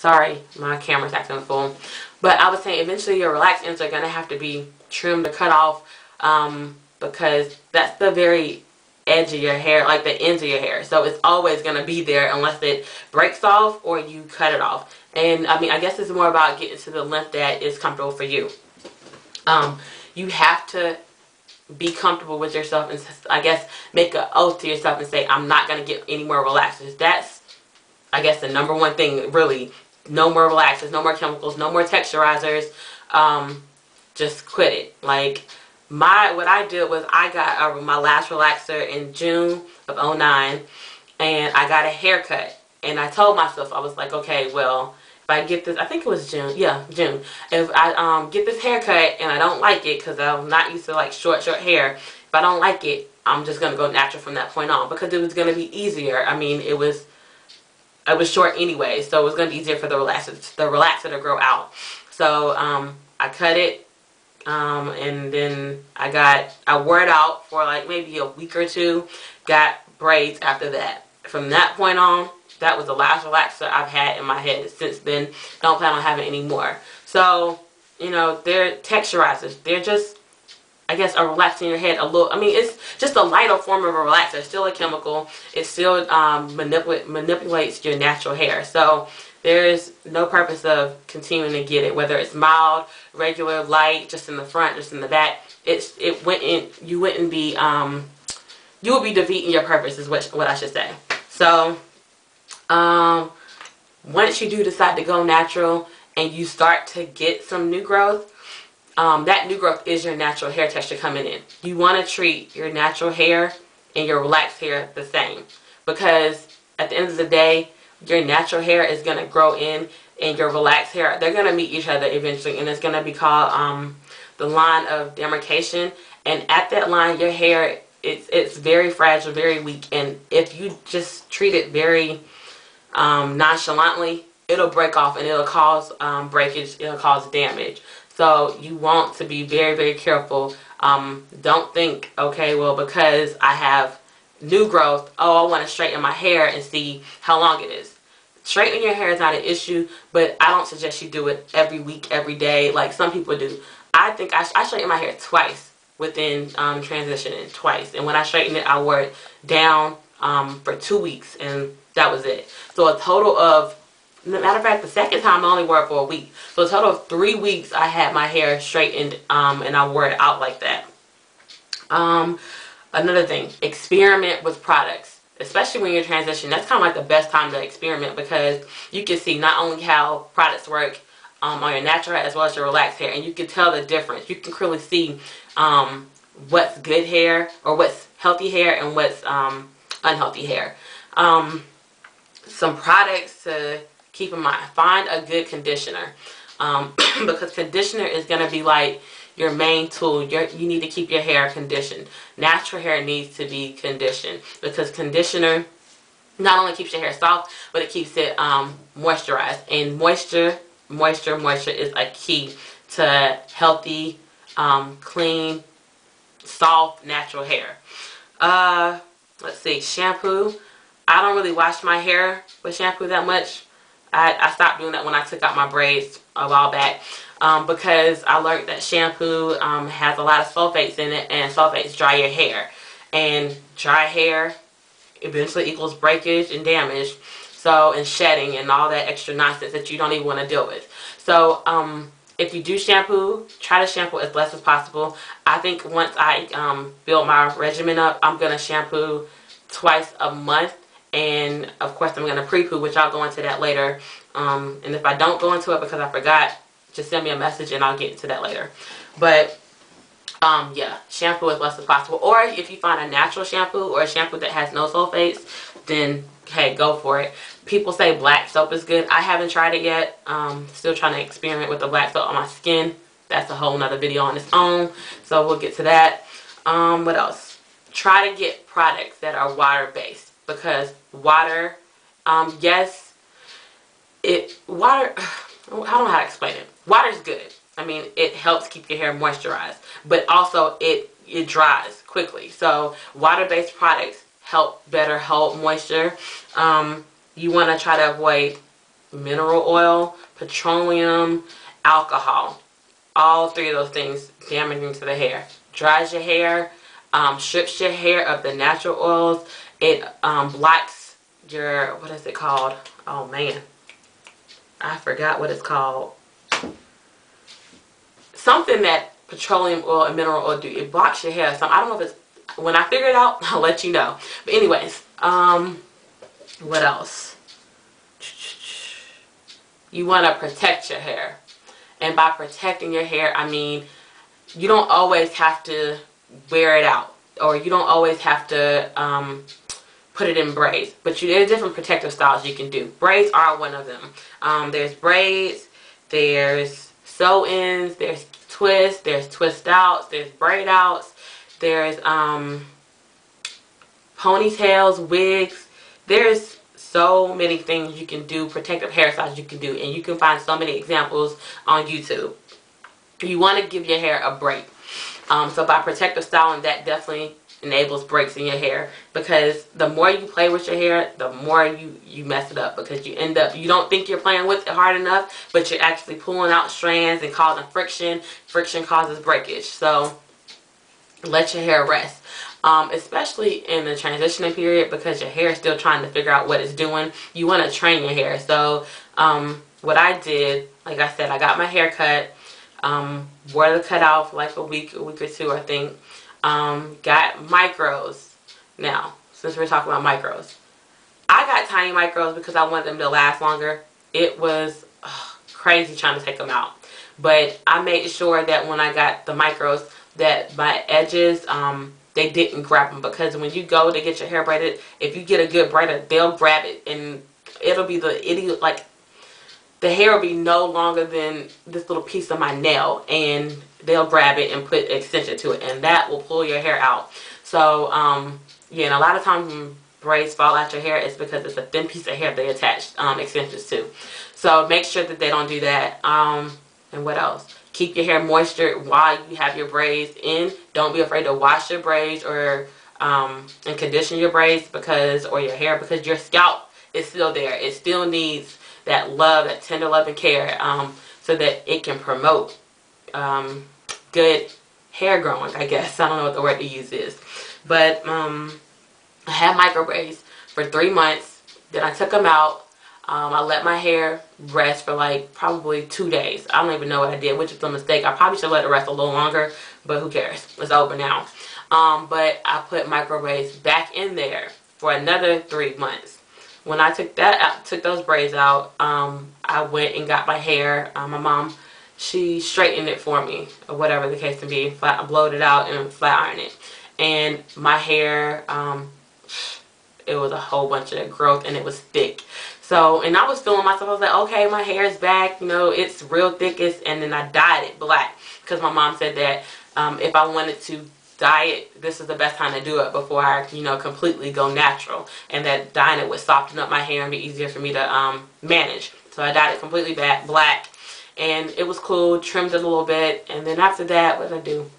Sorry, my camera's acting a fool. But I was saying eventually your relaxed ends are going to have to be trimmed or cut off, because that's the very edge of your hair, like the ends of your hair. So it's always going to be there unless it breaks off or you cut it off. And I mean, I guess it's more about getting to the length that is comfortable for you. You have to be comfortable with yourself and, I guess, make an oath to yourself and say, I'm not going to get any more relaxers. That's, I guess, the number one thing, really. No more relaxers, no more chemicals, no more texturizers. Just quit it. Like, what I did was I got my last relaxer in June of 2009, and I got a haircut. And I told myself, I was like, okay, well, if I get this, I think it was June. Yeah, June. If I get this haircut and I don't like it, because I'm not used to like short hair, if I don't like it, I'm just going to go natural from that point on, because it was going to be easier. I mean, it was short anyway, so it was going to be easier for the relaxer to grow out. So I cut it, and then I wore it out for like maybe a week or two, got braids after that. From that point on, that was the last relaxer I've had in my head. Since then, don't plan on having any more. So, you know, they're texturizers. They're just, I guess, are relaxing your head a little. I mean, it's just a lighter form of a relaxer. It's still a chemical. It still manipulates your natural hair. So there's no purpose of continuing to get it, whether it's mild, regular, light, just in the front, just in the back. You would be defeating your purpose, is what I should say. So once you do decide to go natural and you start to get some new growth, that new growth is your natural hair texture coming in. You want to treat your natural hair and your relaxed hair the same, because at the end of the day, your natural hair is going to grow in, and your relaxed hair, they're going to meet each other eventually, and it's going to be called the line of demarcation. And at that line, your hair, it's very fragile, very weak, and if you just treat it very nonchalantly, it'll break off and it'll cause breakage, it'll cause damage. So you want to be very, very careful. Don't think, okay, well, because I have new growth, oh, I want to straighten my hair and see how long it is. Straightening your hair is not an issue, but I don't suggest you do it every week, every day, like some people do. I think I straightened my hair twice within transitioning, twice. And when I straightened it, I wore it down for 2 weeks, and that was it. So a total of, matter of fact, the second time I only wore it for a week. So a total of 3 weeks I had my hair straightened, and I wore it out like that. Another thing, experiment with products. Especially when you're transitioning, that's kind of like the best time to experiment, because you can see not only how products work on your natural hair as well as your relaxed hair, and you can tell the difference. You can clearly see what's good hair, or what's healthy hair, and what's unhealthy hair. Some products to keep in mind. Find a good conditioner, because conditioner is going to be like your main tool. You need to keep your hair conditioned. Natural hair needs to be conditioned, because conditioner not only keeps your hair soft, but it keeps it moisturized. And moisture is a key to healthy, clean, soft, natural hair. Let's see, shampoo. I don't really wash my hair with shampoo that much. I stopped doing that when I took out my braids a while back, because I learned that shampoo has a lot of sulfates in it, and sulfates dry your hair. And dry hair eventually equals breakage and damage, and shedding and all that extra nonsense that you don't even want to deal with. So if you do shampoo, try to shampoo as less as possible. I think once I build my regimen up, I'm going to shampoo twice a month. And of course, I'm going to pre-poo, which I'll go into that later. And if I don't go into it because I forgot, just send me a message and I'll get into that later. But yeah, shampoo as less as possible. Or if you find a natural shampoo, or a shampoo that has no sulfates, then hey, go for it. People say black soap is good. I haven't tried it yet. Still trying to experiment with the black soap on my skin. That's a whole nother video on its own, so we'll get to that. What else? Try to get products that are water-based, because water, yes, water, I don't know how to explain it. Water's good. I mean, it helps keep your hair moisturized, but also it dries quickly. So water-based products help better hold moisture. You want to try to avoid mineral oil, petroleum, alcohol. All three of those things damaging to the hair. Dries your hair, strips your hair of the natural oils. It blocks your, what is it called? Oh man, I forgot what it's called. Something that petroleum oil and mineral oil do. It blocks your hair. So I don't know if it's, when I figure it out, I'll let you know. But anyways, what else? You want to protect your hair. And by protecting your hair, I mean, you don't always have to wear it out. Or you don't always have to put it in braids. But there's different protective styles you can do. Braids are one of them. There's braids, there's sew-ins, there's twists, there's twist outs, there's braid outs, there's ponytails, wigs. There's so many things you can do, protective hairstyles you can do, and you can find so many examples on YouTube. You want to give your hair a break. So by protective styling, that definitely enables breaks in your hair, because the more you play with your hair, the more you mess it up, because you end up, you don't think you're playing with it hard enough, but you're actually pulling out strands and causing friction. Friction causes breakage. So let your hair rest. Especially in the transitioning period, because your hair is still trying to figure out what it's doing. You want to train your hair. So what I did, like I said, I got my hair cut, wore the cut out for like a week or two, I think. Got micros. Now, since we're talking about micros, I got tiny micros because I wanted them to last longer. It was crazy trying to take them out, but I made sure that when I got the micros, that my edges, they didn't grab them, because when you go to get your hair braided, if you get a good braider, they'll grab it, and it'll be like the hair will be no longer than this little piece of my nail, and they'll grab it and put extension to it, and that will pull your hair out. So yeah, and a lot of times when braids fall out your hair, it's because it's a thin piece of hair they attach extensions to. So make sure that they don't do that. And what else? Keep your hair moisture while you have your braids in. Don't be afraid to wash your braids or and condition your braids, or your hair, because your scalp is still there. It still needs that love, that tender love and care, so that it can promote good hair growing, I guess. I don't know what the word to use is. But I had micro braids for 3 months. Then I took them out. I let my hair rest for like probably 2 days. I don't even know what I did, which is a mistake. I probably should let it rest a little longer, but who cares? It's over now. But I put micro braids back in there for another 3 months. When I took those braids out, I went and got my hair. My mom, she straightened it for me, or whatever the case may be. I blowed it out and flat ironed it. And my hair, it was a whole bunch of growth, and it was thick. So, and I was feeling myself. I was like, okay, my hair is back. You know, it's real thick. And then I dyed it black, because my mom said that if I wanted to dye it, this is the best time to do it before I, completely go natural. And that dyeing it would soften up my hair and be easier for me to manage. So I dyed it completely black. And it was cool. Trimmed it a little bit. And then after that, what did I do?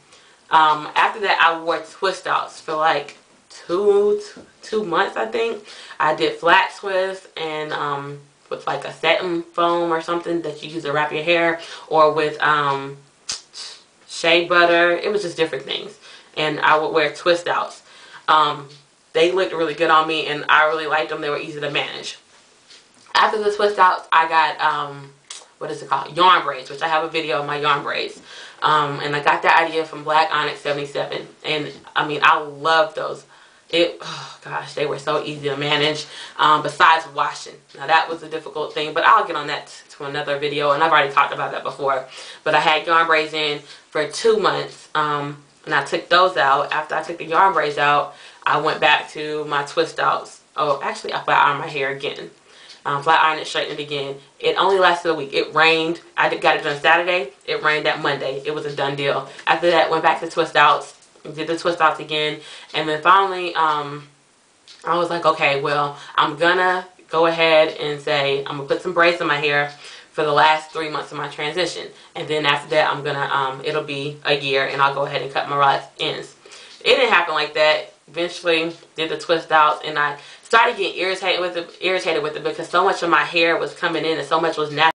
After that, I wore twist outs for like two months, I think. I did flat twists and with like a satin foam or something that you use to wrap your hair, or with shea butter. It was just different things. And I would wear twist outs. They looked really good on me, and I really liked them. They were easy to manage. After the twist outs, I got what is it called? Yarn braids, which I have a video of my yarn braids. And I got that idea from Black Onyx 77. And I mean, I love those. Oh gosh, they were so easy to manage, besides washing. Now that was a difficult thing, but I'll get on that to another video, and I've already talked about that before. But I had yarn braids in for 2 months, and I took those out. After I took the yarn braids out, I went back to my twist outs. Oh, actually I flat ironed my hair again. Flat ironed it, straightened it again. It only lasted a week. It rained. I got it done Saturday. It rained that Monday. It was a done deal. After that, went back to twist outs. Did the twist outs again, and then finally I was like, okay, well, I'm gonna go ahead and say I'm gonna put some braids in my hair for the last 3 months of my transition, and then after that I'm gonna it'll be a year, and I'll go ahead and cut my relaxed ends. It didn't happen like that. Eventually did the twist outs, and I started getting irritated with it because so much of my hair was coming in and so much was natural.